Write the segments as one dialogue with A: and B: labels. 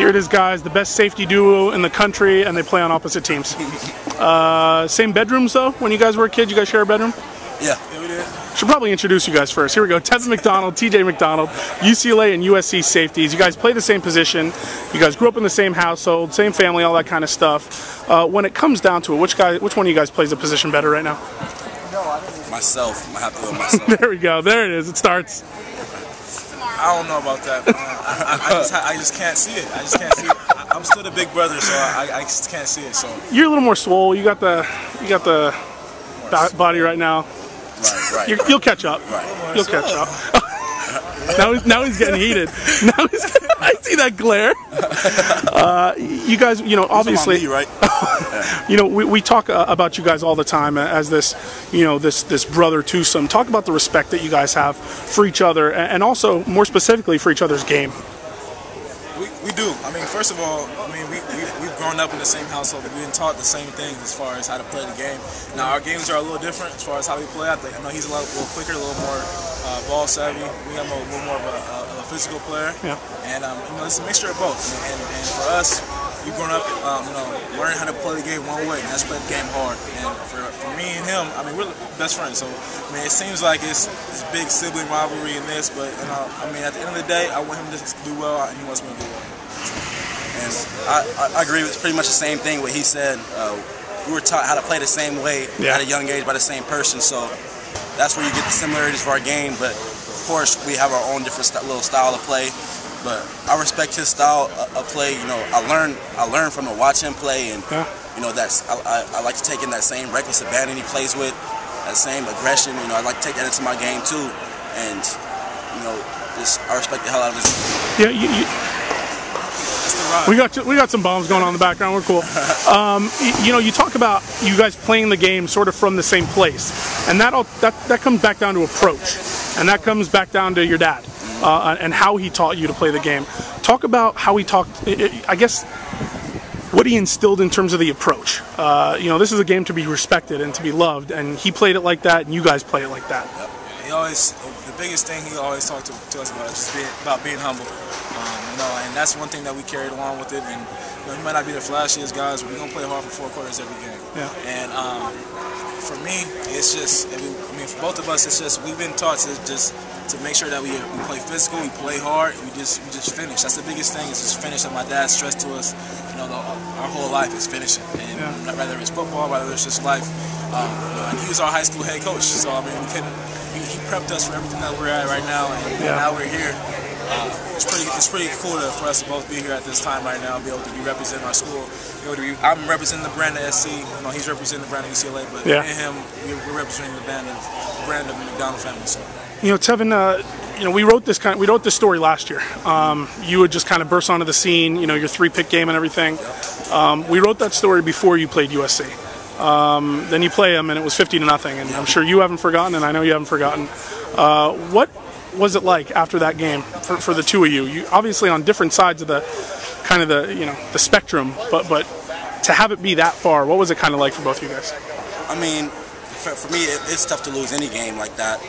A: Here it is, guys. The best safety duo in the country, and they play on opposite teams. Same bedrooms, though? When you guys were a kid, you guys share a bedroom?
B: Yeah, we did.
A: Should probably introduce you guys first. Here we go. Tevin McDonald, TJ McDonald, UCLA and USC safeties. You guys play the same position. You guys grew up in the same household, same family, all that kind of stuff. When it comes down to it, which one of you guys plays the position better right now?
B: Myself. I have to go myself.
A: There we go. There it is. It starts.
C: I don't know about that. I just can't see it. I just can't see it. I'm still the big brother, so I just can't see it. So
A: you're a little more swole. You got the body right now.
B: Right.
A: You'll catch up.
B: Right.
A: You'll catch up. now he's getting heated. I see that glare. You guys, obviously,
B: right?
A: we talk about you guys all the time as this, this brother twosome. Talk about the respect that you guys have for each other, and also more specifically for each other's game.
C: We do. I mean, first of all, we've grown up in the same household. We've been taught the same things as far as how to play the game. Now, our games are a little different as far as how we play. I know he's a little quicker, a little more ball savvy. We have a little more of a physical player.
A: Yeah.
C: And it's a mixture of both. And for us, we've grown up, learning how to play the game one way, and that's play the game hard. And for me and him, we're best friends. So, it seems like it's this big sibling rivalry in this, but at the end of the day, I want him to do well, and he wants me to do well.
B: And I agree with pretty much the same thing what he said. We were taught how to play the same way at a young age by the same person, so that's where you get the similarities for our game. But of course, we have our own different little style of play. But I respect his style of play. I learn from him, watch him play, and I like to take in that same reckless abandon he plays with, that same aggression. I like to take that into my game too, and I respect the hell out of his.
A: Yeah, we got some bombs going on in the background. We're cool. You talk about you guys playing the game sort of from the same place, and that comes back down to approach, and that comes back down to your dad and how he taught you to play the game. Talk about how he talked. I guess what he instilled in terms of the approach. This is a game to be respected and to be loved, and he played it like that, and you guys play it like that.
C: Yep. The biggest thing he always talked to us about is just being humble. And that's one thing that we carried along with it. And we might not be the flashiest guys, but we're gonna play hard for 4 quarters every game.
A: Yeah.
C: And for me, it's just, for both of us, it's just we've been taught to make sure that we play physical, we play hard, we just finish. That's the biggest thing, is just finish. And my dad stressed to us, our whole life is finishing. And whether it's football, whether it's just life. And he was our high school head coach, so he prepped us for everything that we're at right now, and now we're here. It's pretty cool for us to both be here at this time right now, be able to be representing our school. I'm representing the brand of SC. He's representing the brand of UCLA, but me and him, we're representing the brand of the McDonald family. So,
A: Tevin, we wrote this story last year. You would just kind of burst onto the scene. Your 3-pick game and everything. We wrote that story before you played USC. Then you play them, and it was 50-0, and I'm sure you haven't forgotten, and I know you haven't forgotten. What was it like after that game for the two of you? You obviously on different sides of the kind of the spectrum, but to have it be that far, what was it kind of like for both of you guys?
B: For me, it's tough to lose any game like that.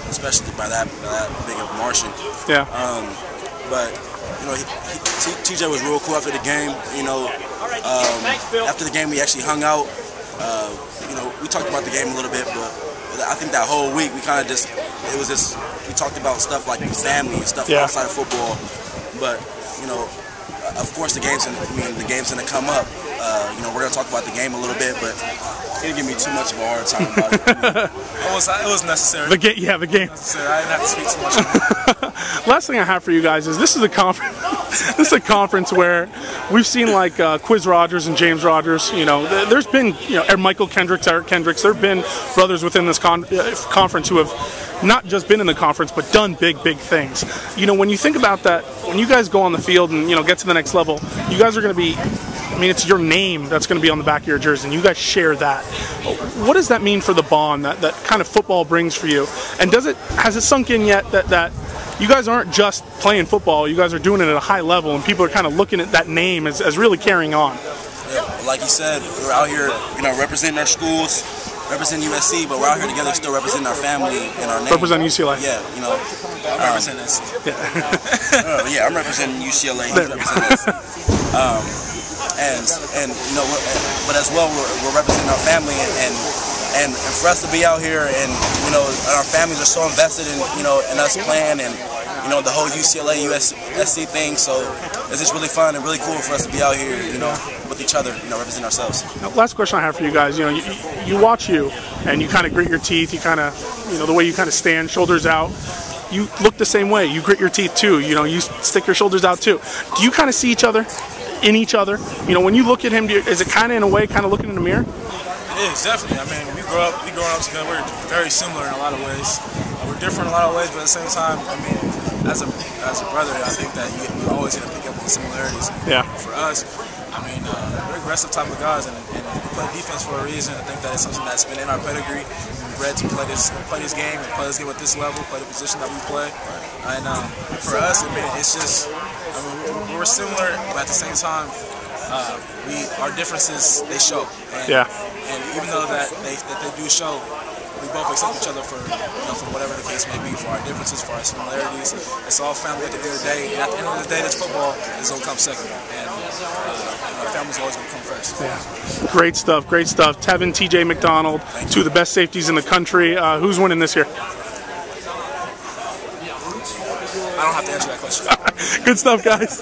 B: Especially by that big of a margin.
A: Yeah.
B: But TJ was real cool after the game. After the game, we actually hung out. We talked about the game a little bit, but I think that whole week we kind of we talked about stuff like family and stuff outside of football. But of course the game's gonna come up. We're gonna talk about the game a little bit, but he didn't give me too much of a hard time about it.
C: It was necessary.
A: The game.
C: Necessary. I didn't have to speak too much about it.
A: Last thing I have for you guys is this is a conference. This is a conference where we've seen like Quiz Rogers and James Rogers. There's been Michael Kendricks, Eric Kendricks. There've been brothers within this conference who have not just been in the conference but done big things. When you think about that, when you guys go on the field and get to the next level, you guys are going to be. It's your name that's going to be on the back of your jersey, and you guys share that. What does that mean for the bond that kind of football brings for you? And has it sunk in yet that you guys aren't just playing football, you guys are doing it at a high level, and people are kind of looking at that name as really carrying on?
B: Yeah, like you said, we're out here, representing our schools. represent USC, but we're out here together still representing our family and our name.
A: Represent UCLA.
B: Yeah, you know.
C: I'm representing us.
B: Yeah, I'm representing UCLA. He's representing us. And you know, but as well, we're representing our family, and for us to be out here, and you know, our families are so invested in in us playing, and you know, the whole UCLA USC thing. So it's just really fun and really cool for us to be out here, with each other, representing ourselves.
A: Now, last question I have for you guys. You watch you, and you kind of grit your teeth. You kind of, the way you kind of stand, shoulders out. You look the same way. You grit your teeth too. You stick your shoulders out too. Do you kind of see each other in each other? When you look at him, is it kind of in a way, kind of looking in the mirror?
C: It is, definitely. I mean, we growing up together. We're very similar in a lot of ways. We're different in a lot of ways, but at the same time, I mean, as a brother, I think that you're always going to pick up on similarities.
A: Yeah.
C: For us, I mean, we're aggressive type of guys, and we play defense for a reason. I think that it's something that's been in our pedigree. We're bred to play this game, and play this game at this level, play the position that we play. And for us, I mean, it's just, we're similar, but at the same time, our differences, they show. And even though that they do show, we both accept each other for whatever the case may be, for our differences, for our similarities. It's all family at the end of the day. And at the end of the day, this football is going to come second. And our family's always going to come first.
A: Yeah. Great stuff, great stuff. Tevin, TJ McDonald, two of the best safeties in the country. Who's winning this year?
C: I don't have to answer that question.
A: Good stuff, guys.